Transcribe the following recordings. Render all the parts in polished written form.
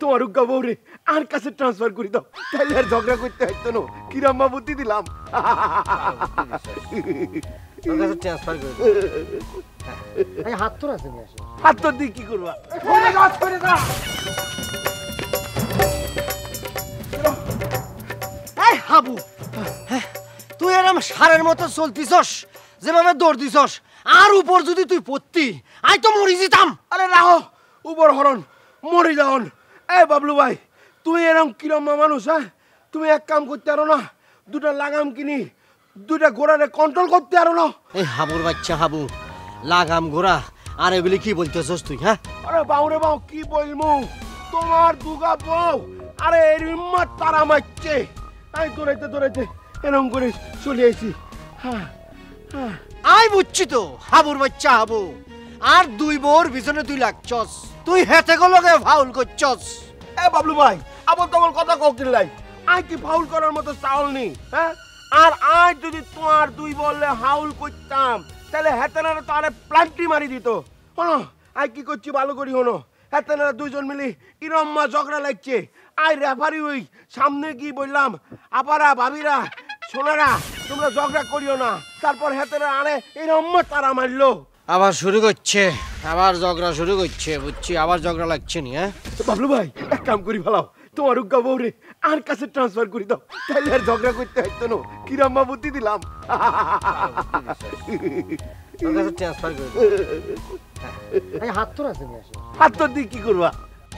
তোমার উগ্গা বউরে আর কাছে ট্রান্সফার করে দাও, তাহলে আর ঝগড়া করতে হইতো না। কিরাম্মা বুদ্ধি দিলাম। ট্রান্সফার করে হাত তোর আছে হাত তোর দিয়ে কি করবা? হাবু, তুই এরম সারের মতো চলতিছস, যেভাবে দৌড় দিছস, আর উপর যদি তুই পড়তি আই তো মরি যেতাম। আরে রাহো, উপর হরণ মরি যাওন। এ বাবলু ভাই, তুমি এরকম কিরম্মা মানুষ? হ্যাঁ, তুমি এক কাম করতে পারো না? দুটা লাগাম কিনি দুটা ঘোড়ারে কন্ট্রোল করতে পারো না? এই হাবুর বাচ্চা হাবু, লাগাম ঘোড়া আর এগুলি কি বলতেছস তুই? হ্যাঁ, আরে বাউরে বাউ, কি বলমু? তোমার দুগা বউ আরে এর হিম্মত তারা মারছে। আমি দৌড়াইতে দৌড়াইতে এরকম করে চলে এসেছি। হ্যাঁ হ্যাঁ, আই বুঝছি তো হাবুর বাচ্চা হাবু, আর দুই বোর পিছনে তুই লাগছস, তুই হেতে গলকে ফাউল করছস। এ বাবলু ভাই, আবল তাবল কথা কোকিল লাই। আই কি ফাউল করার মতো চাউল নেই? হ্যাঁ, আর আজ যদি তোমার দুই বললে হাউল করতাম, তাহলে হেতেনারা তো আরে প্লান্টি মারি দিত। হনো আই কি করছি ভালো করি, হনো হেতেনারা দুইজন মিলি ইরম্মা ঝগড়া লাগছে। আই রেফারি হই, সামনে কি বললাম, আপারা ভাবিরা সোনারা তোমরা ঝগড়া করিও না। তারপর হেতেনারা আরে ইরম্মা তারা মারলো। আবার শুরু করছে, আবার ঝগড়া শুরু করছে, বুঝছি আবার ঝগড়া লাগছে নি। হ্যাঁ বাবলু ভাই, এক কাম করি ফেলাও, তোমার উগ্গা বউরে আর কাছে ট্রান্সফার করে দাও, তাহলে আর ঝগড়া করতে হইতো না। কিরাম্মা বুদ্ধি দিলাম। ট্রান্সফার করে হাত তোর আছে হাত তোর দিয়ে কি করবা?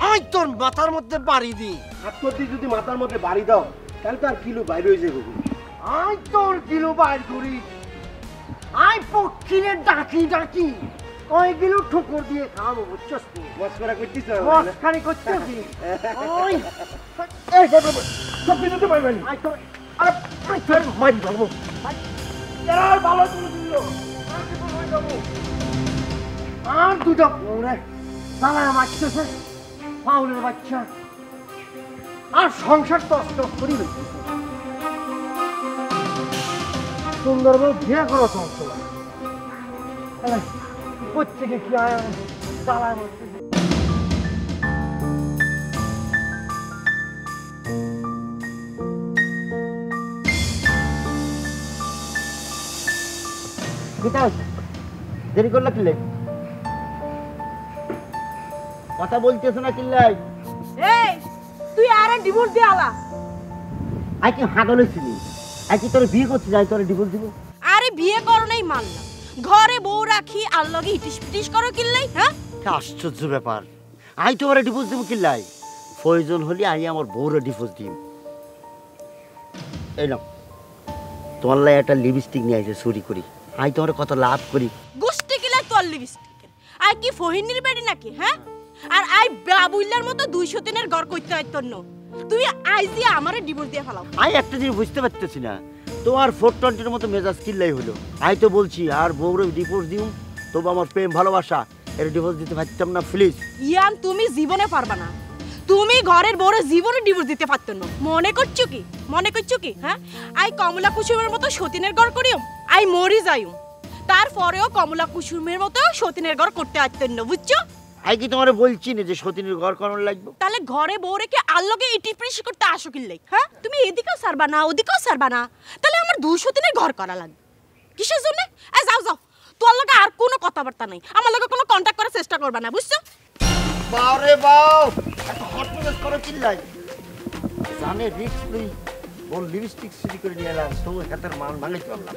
আই তোর মাথার মধ্যে বাড়ি দি। হাত তোর দিয়ে যদি মাথার মধ্যে বাড়ি দাও, তাহলে তো আর কিলো বাইরে হয়ে যাবে। আই তোর কিলো বাইর করি, আই পক্ষীরে ডাকি ডাকি ওইগুলো ঠুকুর দিয়ে খাবো, বুঝছস? মস্করা করছিস? মস্কারি করছিস? ওই এই সব দিন তো পাইবেন। আই তোর, আরে আই তোর মারি যাবো। আর ভালো করে দিল, আর কি করব যাবো? আর দুটো পরে সালা মারতেছে ফাউলের বাচ্চা, আর সংসার তো অস্ত করি সুন্দরবন বিয়ে করো চলছে প্রত্যেকে কি আয় চালায় মারতেছে। দেরি করলে কিলে কথা বলতেছ না কিল্লাই? এই তুই আরে ডিভোর্স দে আলা। আই কি হাগল হইছিলি? আই কি তোর বিয়ে করছিস, আই তোর ডিভোর্স দিব? আরে বিয়ে করো নাই মানলাম, ঘরে বউ রাখি আর লগে ইটিস পিটিস করো কিল্লাই? হ্যাঁ, আশ্চর্য ব্যাপার। আই তো ওরা ডিভোর্স দিব কিল্লাই? প্রয়োজন হলে আই আমার বউরে ডিভোর্স দিব। এই নাও তোমার লাই একটা লিপস্টিক নিয়ে আইছে চুরি করি, আই তোমার কত লাভ করি। গুষ্টি কিলাই তোর লিপস্টিক? আই কি ফহিনীর বেড়ি নাকি? হ্যাঁ, আর আই বাবুইলার মতো 200 দিনের ঘর কইতে হয় তোর। তুই আইজি আমারে ডিভোর্স দিয়ে ফেলাও। আই একটা জিনিস বুঝতে পারতেছি না, তোমার 420 এর মতো মেজাজ কিল্লাই হলো। আই তো বলছি আর বউরে ডিভোর্স দিও, তবু আমার প্রেম ভালোবাসা এর ডিভোর্স দিতে পারতাম না প্লিজ। ইয়ান তুমি জীবনে পারবা না, তুমি ঘরের বউরে জীবনে ডিভোর্স দিতে পারতো না। মনে করছো কি, মনে করছো কি? হ্যাঁ, আই কমলা কুসুমের মতো সতীনের ঘর করিও, আই মরি যাইও, তারপরেও কমলা কুসুমের মতো সতীনের ঘর করতে পারতেন না, বুঝছো? আই কি তোমারে বলছি না যে সতীনের ঘর করানো লাগবে? তাহলে ঘরে বউ রেখে আল্লগে ইটিপ্রিস করতে আসো কিল্লাই? হ্যাঁ, তুমি এদিকেও সারবা না ওদিকেও সারবা না, তাহলে আমার 200 দিনের ঘর করা লাগবে কিসের জন্য? এই যাও যাও, তোর লগে আর কোনো কথাবার্তা নাই, আমার লগে কোনো কন্টাক্ট করার চেষ্টা করবা না, বুঝছো? বারে বাও, এত হট মেজাজ করে চিল্লাই, জানে রিক্স নেই, ওর লিপস্টিক চুরি করে নিয়ে এলাম, তো হাতের মান ভাঙে চললাম।